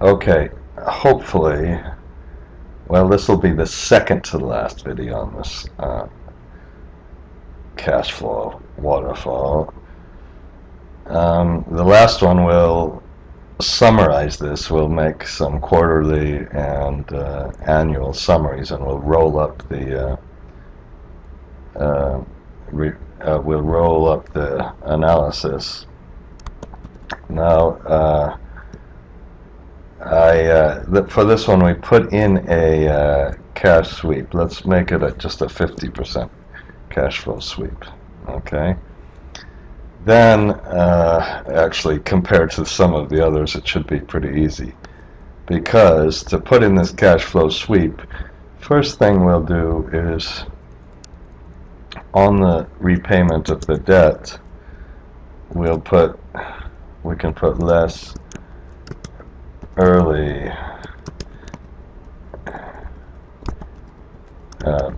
Okay, hopefully, well, this will be the second to the last video on this cash flow waterfall. The last one will summarize this. We'll make some quarterly and annual summaries, and we'll roll up the analysis. Now, for this one, we put in a cash sweep. Let's make it just a 50% cash flow sweep. Okay. Then, actually, compared to some of the others, it should be pretty easy. Because to put in this cash flow sweep, first thing we'll do is, on the repayment of the debt, we can put less early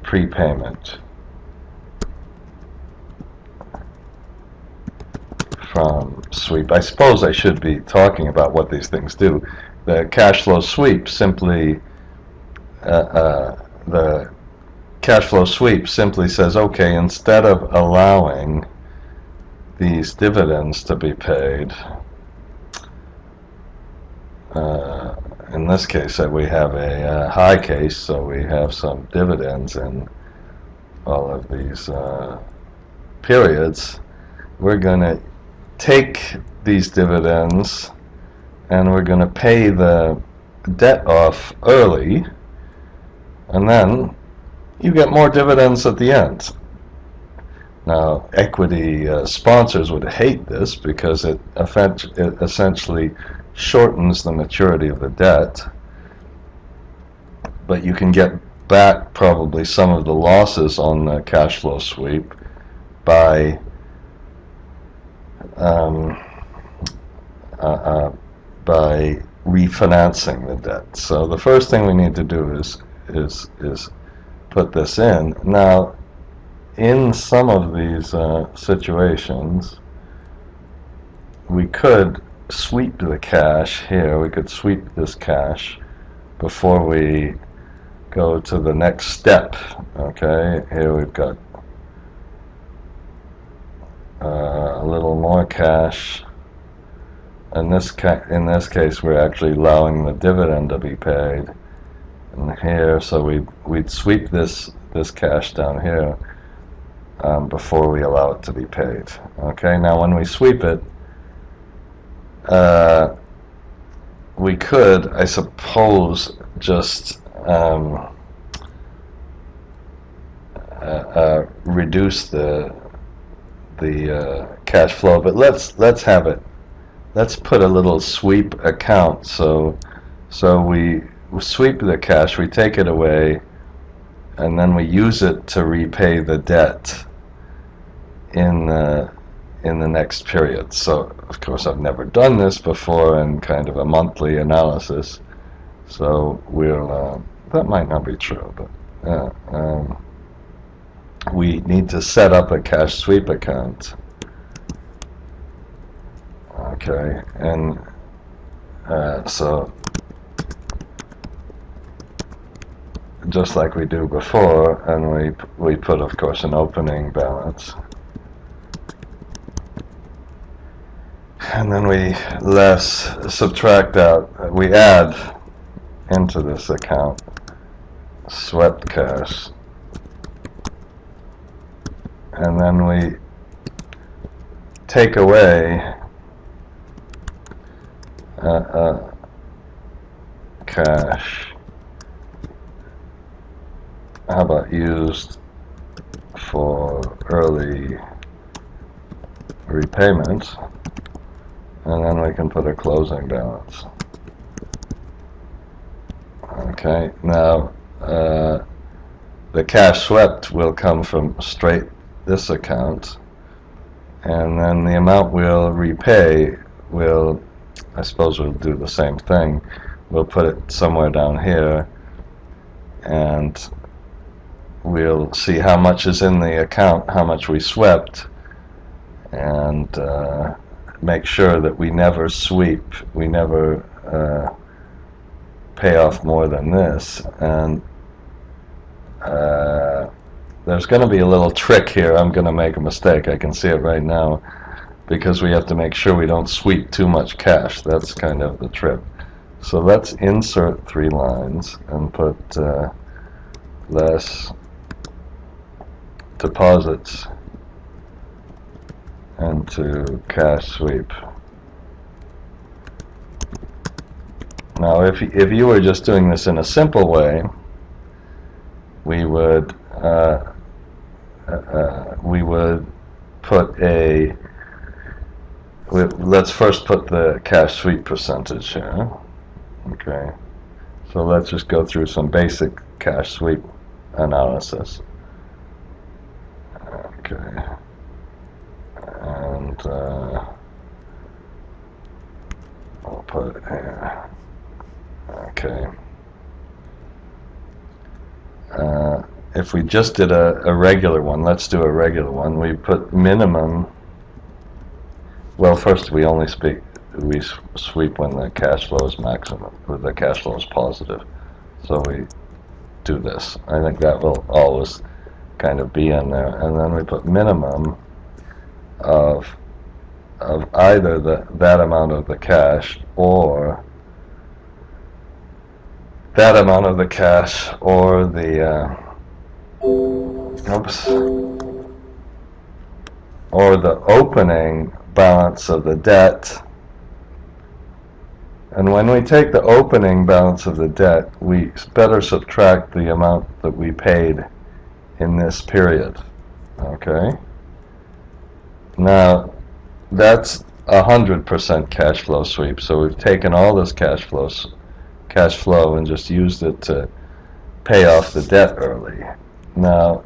prepayment from sweep. I suppose I should be talking about what these things do. The cash flow sweep simply says, okay, instead of allowing these dividends to be paid, in this case we have a high case, so we have some dividends in all of these periods. We're going to take these dividends and we're going to pay the debt off early, and then you get more dividends at the end. Now, equity sponsors would hate this because it essentially shortens the maturity of the debt, but you can get back probably some of the losses on the cash flow sweep by refinancing the debt. So the first thing we need to do is put this in. Now, in some of these situations, we could sweep the cash here. We could sweep this cash before we go to the next step. Okay, here we've got a little more cash. In this case, we're actually allowing the dividend to be paid. And here, so we'd sweep this cash down here before we allow it to be paid. Okay, now when we sweep it, we could, I suppose, just reduce the cash flow, but let's have it. Let's put a little sweep account. So we sweep the cash, we take it away, and then we use it to repay the debt in the next period. So of course I've never done this before in kind of a monthly analysis, so we'll that might not be true, but we need to set up a cash sweep account. Okay, and so just like we do before, and we put, of course, an opening balance, and then we subtract out, we add into this account swept cash, and then we take away cash, how about used for early repayment, and then we can put a closing balance. Okay, now the cash swept will come from straight this account, and then the amount we'll repay will, I suppose we'll do the same thing. We'll put it somewhere down here, and we'll see how much is in the account, how much we swept, and make sure that we never sweep, we never pay off more than this, and there's going to be a little trick here. I'm going to make a mistake. I can see it right now, because we have to make sure we don't sweep too much cash. That's kind of the trick. So let's insert 3 lines and put less deposits into cash sweep. Now, if you were just doing this in a simple way, we would put a. Let's first put the cash sweep percentage here. Okay, so let's just go through some basic cash sweep analysis. Okay, and I'll put it here. Okay. If we just did a regular one, let's do a regular one. We put minimum. Well, first we only sweep when the cash flow is maximum, when the cash flow is positive. So we do this. I think that will always kind of be in there, and then we put minimum of either that amount of the cash or that amount of the cash or the or the opening balance of the debt. And when we take the opening balance of the debt, we better subtract the amount that we paid in this period. Okay? Now, that's 100% cash flow sweep. So we've taken all this cash flow and just used it to pay off the debt early. Now,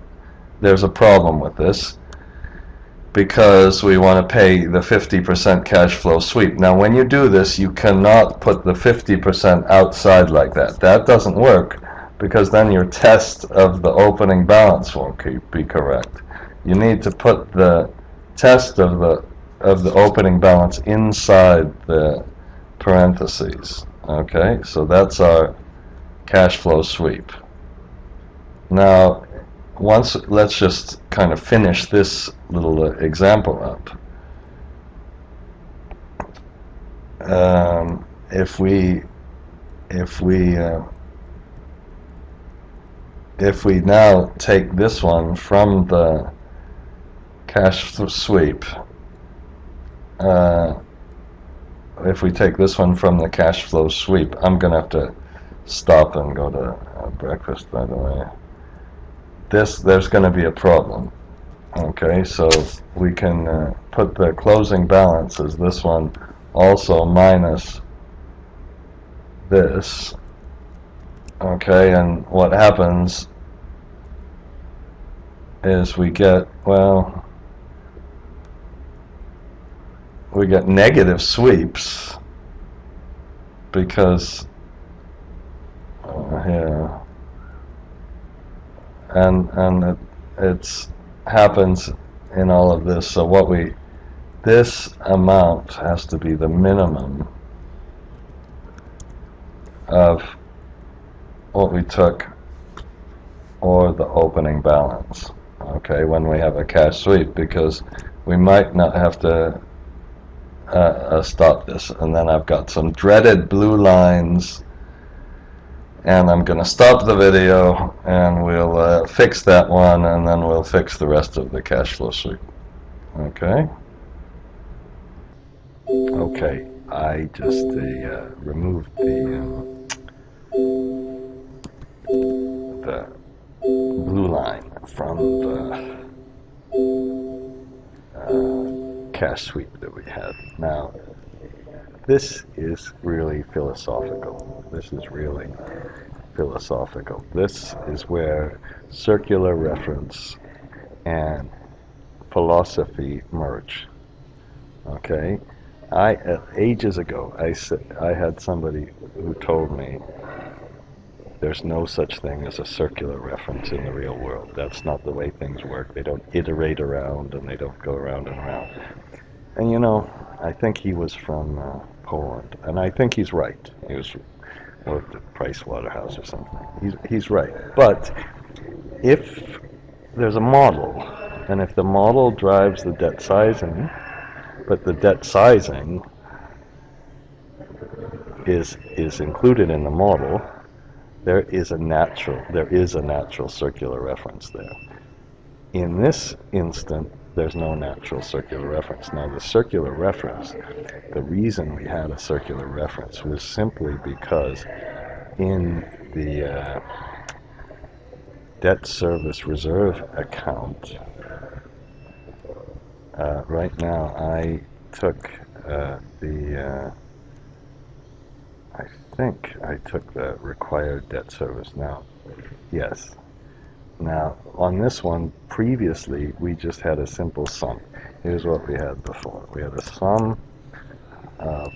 there's a problem with this, because we want to pay the 50% cash flow sweep. Now, when you do this, you cannot put the 50% outside like that. That doesn't work, because then your test of the opening balance won't be correct. You need to put the test of the opening balance inside the parentheses. Okay, so that's our cash flow sweep. Now, let's just kind of finish this little example up. If we now take this one from the cash sweep, if we take this one from the cash flow sweep, I'm going to have to stop and go to breakfast, by the way. There's going to be a problem. Okay, so we can put the closing balance as this one also minus this. Okay, and what happens is we get, well, we get negative sweeps because here, and it happens in all of this. So this amount has to be the minimum of what we took or the opening balance. Okay, when we have a cash sweep, because we might not have to stop this, and then I've got some dreaded blue lines, and I'm going to stop the video and we'll fix that one, and then we'll fix the rest of the cash flow sweep. Okay, I just removed the blue line from the cash sweep that we had. Now, this is really philosophical. This is really philosophical. This is where circular reference and philosophy merge. Okay, ages ago, I had somebody who told me there's no such thing as a circular reference in the real world. That's not the way things work. They don't iterate around, and they don't go around and around. And I think he was from Poland, and I think he's right. worked at Price Waterhouse or something. He's right. But if there's a model, and if the model drives the debt sizing, but the debt sizing is included in the model, there is a natural circular reference there. In this instant, there's no natural circular reference. Now, the circular reference, the reason we had a circular reference was simply because in the debt service reserve account, right now I took I think I took the required debt service now. Yes. Now, on this one, previously, we just had a simple sum. Here's what we had before. We had a sum of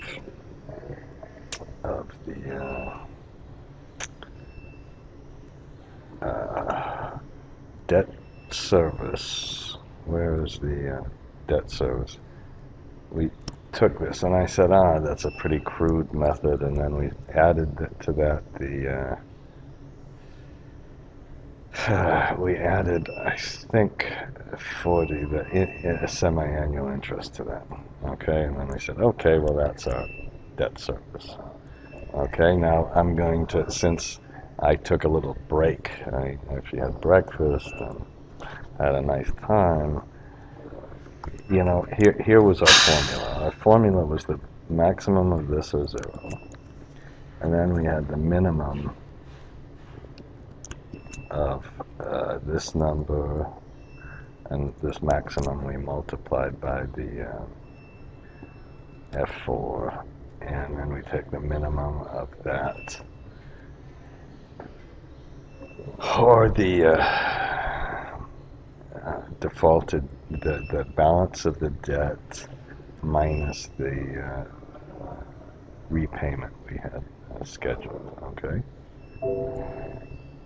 the debt service. Where is the debt service? We took this, and I said, that's a pretty crude method, and then we added to that the we added, I think, 40, a semi-annual interest to that. Okay, and then we said, okay, well, that's our debt service. Okay, now I'm going to, since I took a little break, I actually had breakfast and had a nice time, you know, here was our formula. Our formula was the maximum of this or 0, and then we had the minimum of this number, and this maximum we multiplied by the F4, and then we take the minimum of that, or the defaulted, the balance of the debt minus the repayment we had scheduled, okay?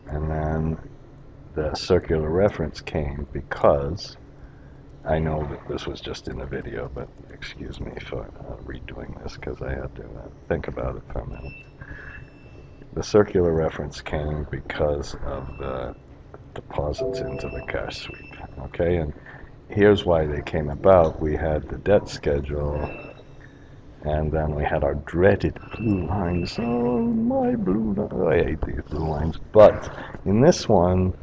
And then the circular reference came because I know that this was just in the video, but excuse me for redoing this because I had to think about it for a minute. The circular reference came because of the deposits into the cash sweep, okay? And here's why they came about. We had the debt schedule, and then we had our dreaded blue lines. Oh, my blue lines. Oh, I hate these blue lines. But in this one,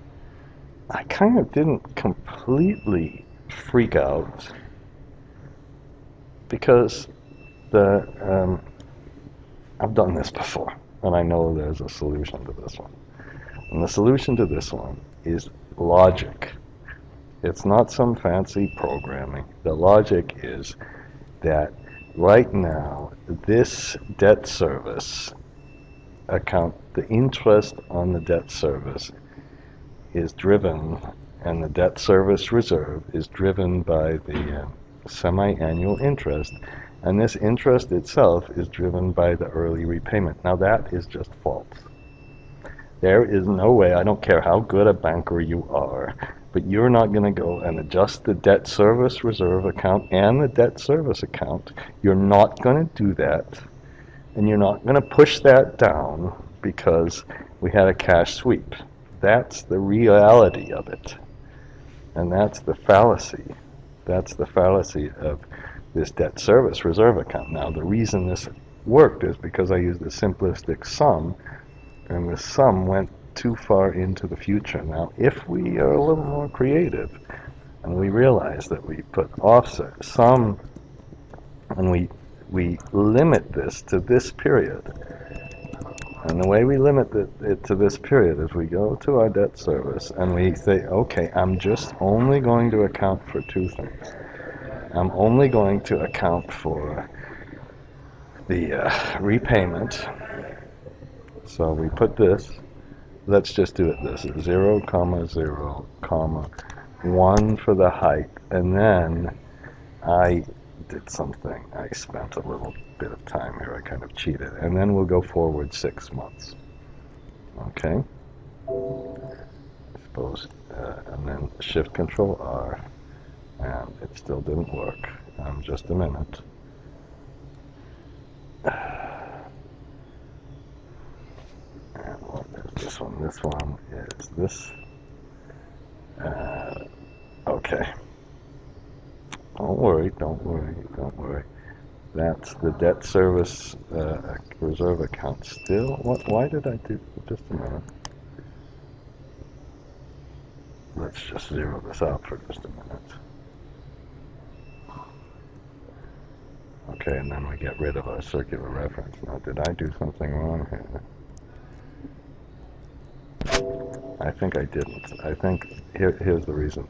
I kind of didn't completely freak out because I've done this before, and I know there's a solution to this one. And the solution to this one is logic. It's not some fancy programming. The logic is that right now, this debt service account, the interest on the debt service is driven, and the debt service reserve is driven by the semi-annual interest, and this interest itself is driven by the early repayment. Now that is just false. There is no way, I don't care how good a banker you are, but you're not going to go and adjust the debt service reserve account and the debt service account. You're not going to do that, and you're not going to push that down because we had a cash sweep. That's the reality of it, and that's the fallacy. That's the fallacy of this debt service reserve account. Now, the reason this worked is because I used a simplistic sum, and the sum went too far into the future. Now, if we are a little more creative, and we realize that we put offset sum, and we limit this to this period, and the way we limit it to this period is we go to our debt service and we say, okay, I'm just only going to account for two things. I'm only going to account for the repayment. So we put this, let's just do it this, 0, 0, 1 for the height, and then I did something. I spent a little bit of time here. I kind of cheated. And then we'll go forward 6 months. Okay? Suppose, and then Shift Control R, and it still didn't work. Just a minute. this one. This one is this. Okay. Don't worry, don't worry, don't worry. That's the debt service reserve account still. What? Why did I do? Just a minute. Let's just zero this out for just a minute. Okay, and then we get rid of our circular reference. Now, did I do something wrong here? I think I didn't. I think here's the reason.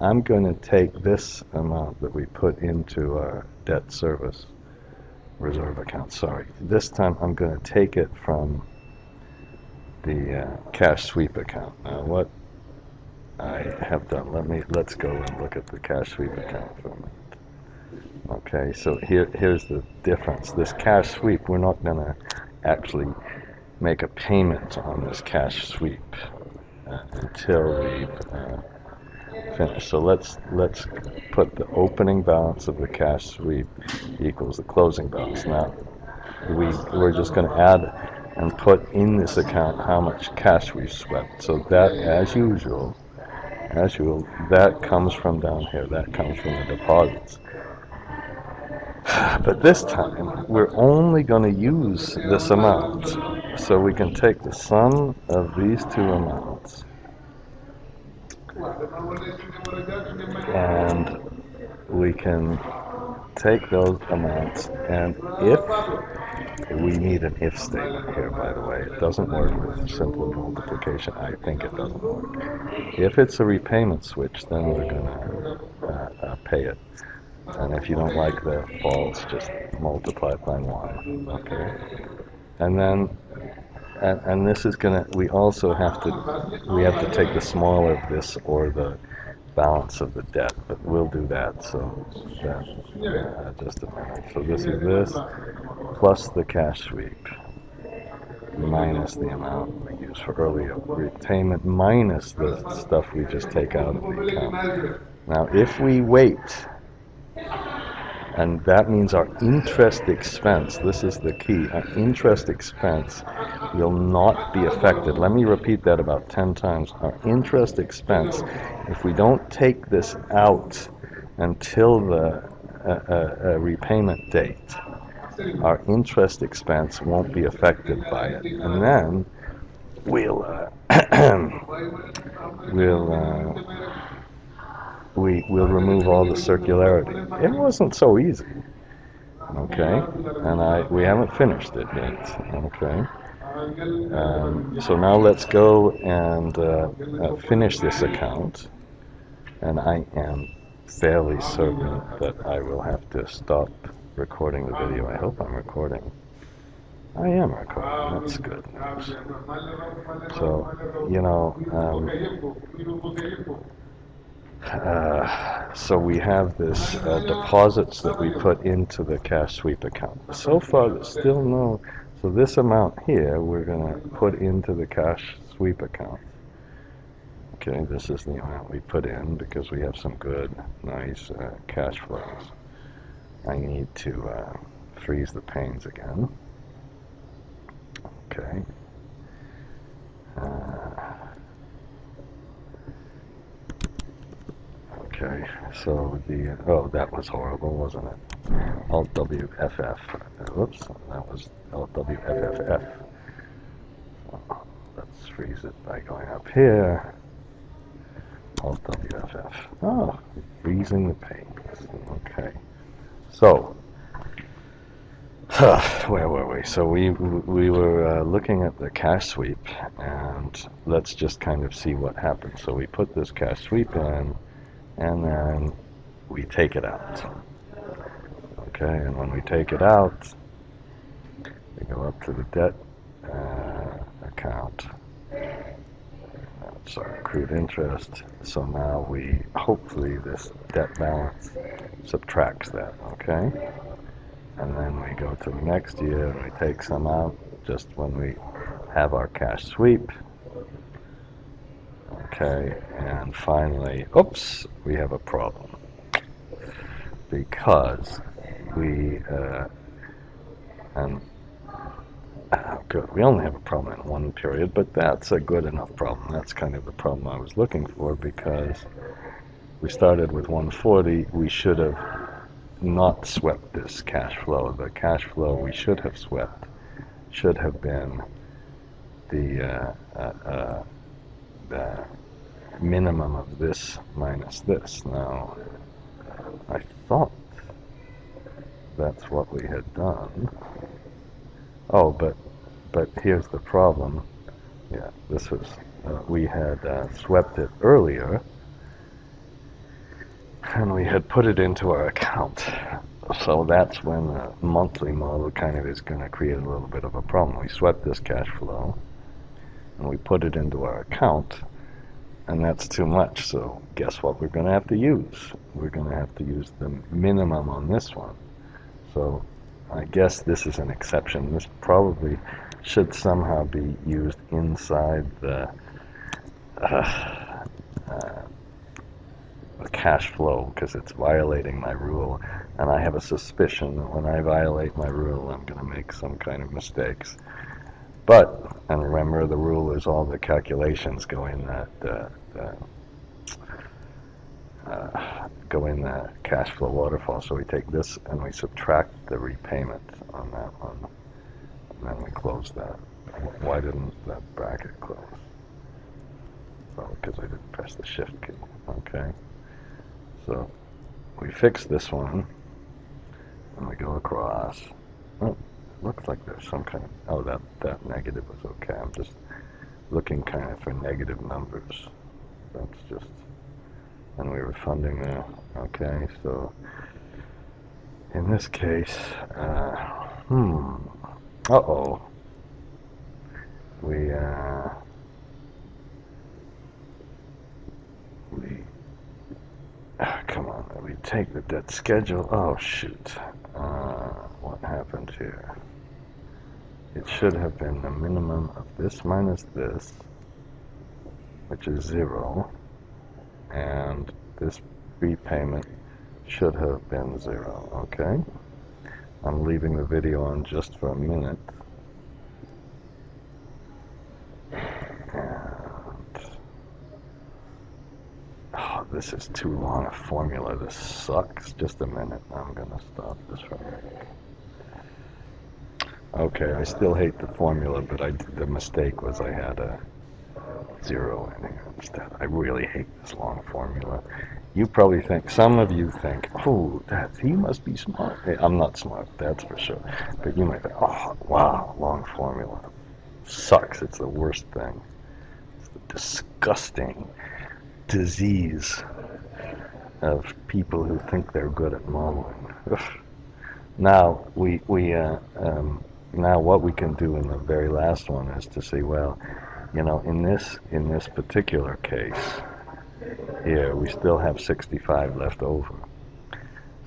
I'm going to take this amount that we put into our debt service reserve account. Sorry. This time I'm going to take it from the cash sweep account. Now, what I have done, let's go and look at the cash sweep account for a minute. Okay, so here's the difference. This cash sweep, we're not going to actually make a payment on this cash sweep until we've finished. So let's put the opening balance of the cash sweep equals the closing balance. Now we're just going to add and put in this account how much cash we've swept. So that, as usual, that comes from down here. That comes from the deposits. But this time, we're only going to use this amount. So we can take the sum of these two amounts and we can take those amounts, and if we need an if statement here, by the way, it doesn't work with simple multiplication. I think it doesn't work. If it's a repayment switch, then we're going to pay it. And if you don't like the false, just multiply it by 1. Okay. And then, and this is gonna. We also have to take the smaller of this or the balance of the debt, but we'll do that. So that just a minute. So this is this plus the cash sweep minus the amount we used for earlier repayment minus the stuff we just take out of the account. Now, if we wait. And that means our interest expense, this is the key, our interest expense will not be affected. Let me repeat that about 10 times. Our interest expense, if we don't take this out until the repayment date, our interest expense won't be affected by it. And then we'll remove all the circularity. It wasn't so easy, okay? And we haven't finished it yet, okay? So now let's go and finish this account, and I am fairly certain that I will have to stop recording the video. I hope I'm recording. I am recording. That's good news. So, you know, so we have this deposits that we put into the cash sweep account. So far, there's still no. So this amount here, we're going to put into the cash sweep account. Okay, this is the amount we put in because we have some good, nice cash flows. I need to freeze the panes again. Okay. Okay, so that was horrible, wasn't it? Alt WFF. Whoops, that was Alt WFFF. So let's freeze it by going up here. Alt WFF. Oh, freezing the panes. Okay. So, where were we? So we were looking at the cash sweep, and let's just kind of see what happens. So we put this cash sweep in, and then we take it out. Okay, and when we take it out, we go up to the debt account. Sorry, accrued interest. So now hopefully this debt balance subtracts that, okay? And then we go to the next year and we take some out just when we have our cash sweep. Okay, and finally, oops, we have a problem. Because good. We only have a problem in one period, but that's a good enough problem. That's kind of the problem I was looking for, because we started with 140. We should have not swept this cash flow. The cash flow we should have swept should have been the minimum of this minus this. Now, I thought that's what we had done. Oh, but here's the problem. Yeah, this was, we had swept it earlier, and we had put it into our account. So that's when the monthly model kind of is going to create a little bit of a problem. We swept this cash flow, and we put it into our account, and that's too much. So guess what we're going to have to use? We're going to have to use the minimum on this one. So I guess this is an exception. This probably should somehow be used inside the cash flow, because it's violating my rule, and I have a suspicion that when I violate my rule, I'm going to make some kind of mistakes. But, and remember, the rule is all the calculations go in that cash flow waterfall. So we take this and we subtract the repayment on that one, and then we close that. Why didn't that bracket close? Well, because I didn't press the shift key. Okay. So we fix this one, and we go across. Oh, it looks like there's some kind of, oh, that negative was okay. I'm just looking kind of for negative numbers. That's just, and we were funding there. Okay, so in this case, uh-oh, we come on, we take the debt schedule. Oh shoot, what happened here? It should have been the minimum of this minus this, which is 0, and this repayment should have been 0. Okay, I'm leaving the video on just for a minute. This is too long a formula. This sucks. Just a minute. I'm going to stop this for a minute. Okay, I still hate the formula, but the mistake was I had a 0 in here instead. I really hate this long formula. You probably think, some of you think, oh, he must be smart. Hey, I'm not smart, that's for sure. But you might think, oh, wow, long formula. Sucks. It's the worst thing. It's the disgusting disease of people who think they're good at modeling. Now now what we can do in the very last one is to say, well, you know, in this particular case here, we still have 65 left over.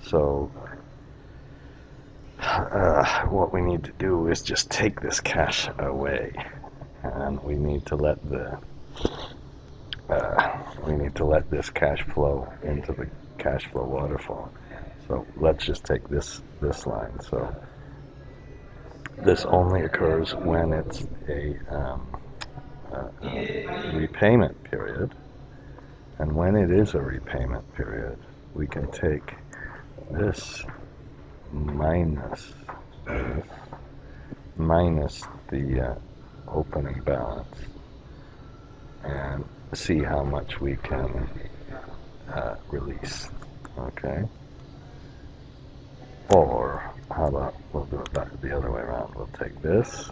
So what we need to do is just take this cash away, and we need to let this cash flow into the cash flow waterfall. So let's just take this line. So this only occurs when it's a repayment period, and when it is a repayment period, we can take this minus the opening balance and see how much we can release. Okay? Or how about we'll do it back the other way around. We'll take this.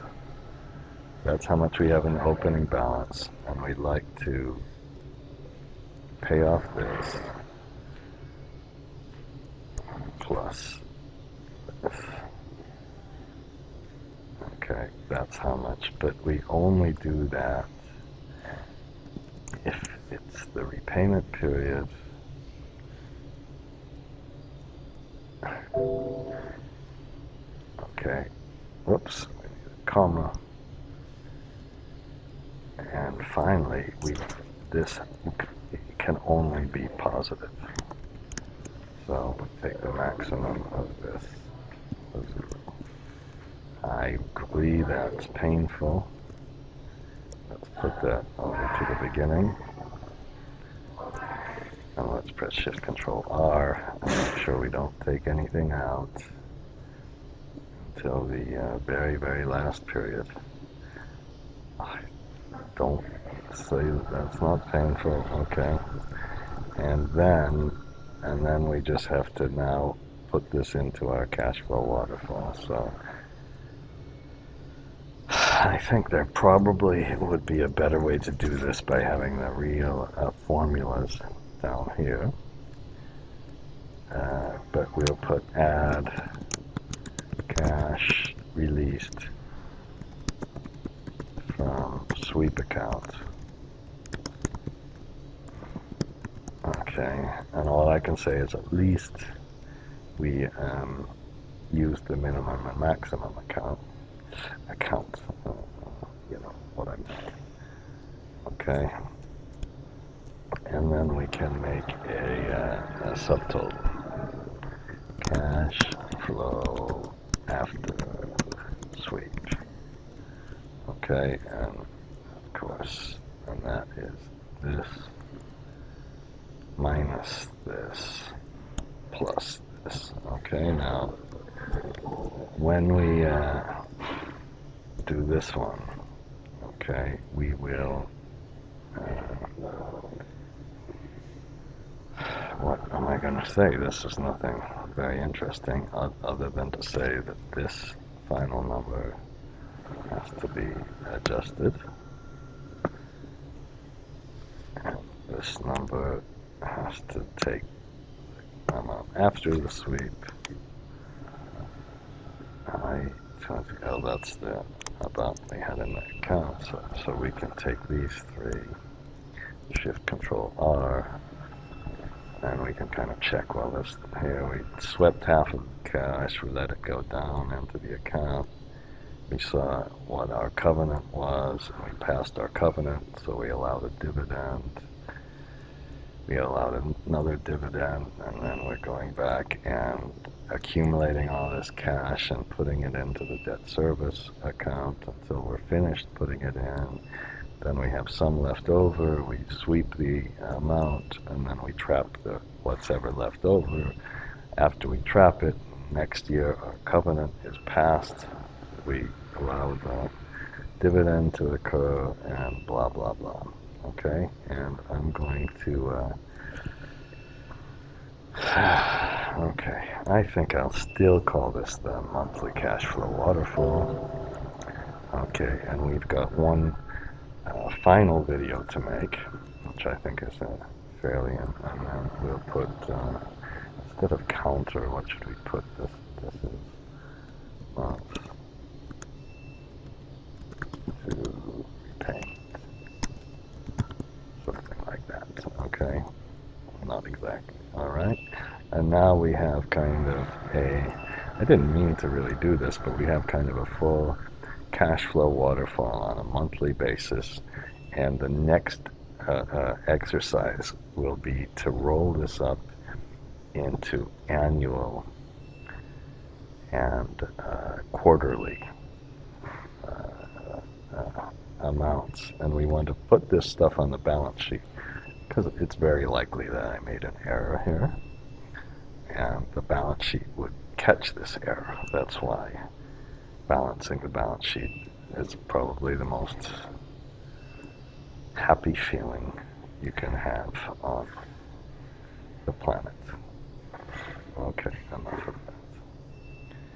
That's how much we have in the opening balance, and we'd like to pay off this plus this. Okay, that's how much, but we only do that if it's the repayment period. Okay, whoops, we need a comma. And finally, this can only be positive. So we take the maximum of this, I agree that's painful. Let's put that over to the beginning. And let's press Shift Control R and make sure we don't take anything out until the very, very last period. Don't say that that's not painful, okay. And then we just have to now put this into our cash flow waterfall. So I think there probably would be a better way to do this by having the real formulas down here. But we'll put add cash released from sweep account. Okay, and all I can say is at least we use the minimum and maximum account. You know what I meant. Okay, and then we can make a subtotal. Cash flow after sweep. Okay, and of course, and that is this minus this plus this. Okay, now when we do this one, okay, we will what am I going to say? This is nothing very interesting other than to say that this final number has to be adjusted, and this number has to take the amount after the sweep. Oh, that's the amount we had in the account, so we can take these three, Shift Control R, and we can kind of check, well, this here we swept half of the cash, we let it go down into the account. We saw what our covenant was, and we passed our covenant, so we allowed a dividend. We allowed another dividend, and then we're going back and accumulating all this cash and putting it into the debt service account until we're finished putting it in. Then we have some left over, we sweep the amount, and then we trap what's ever left over. After we trap it, next year our covenant is passed, we allow the dividend to occur, and blah blah blah. Okay, and I'm going to okay, I think I'll still call this the monthly cash flow waterfall. Okay, and we've got one final video to make, which I think is fairly, and then we'll put instead of counter, what should we put? This is month to repayment, something like that. Okay, not exactly. All right, and now we have kind of I didn't mean to really do this, but we have kind of a full cash flow waterfall on a monthly basis, and the next exercise will be to roll this up into annual and quarterly amounts, and we want to put this stuff on the balance sheet because it's very likely that I made an error here, and the balance sheet would catch this error. That's why balancing the balance sheet is probably the most happy feeling you can have on the planet.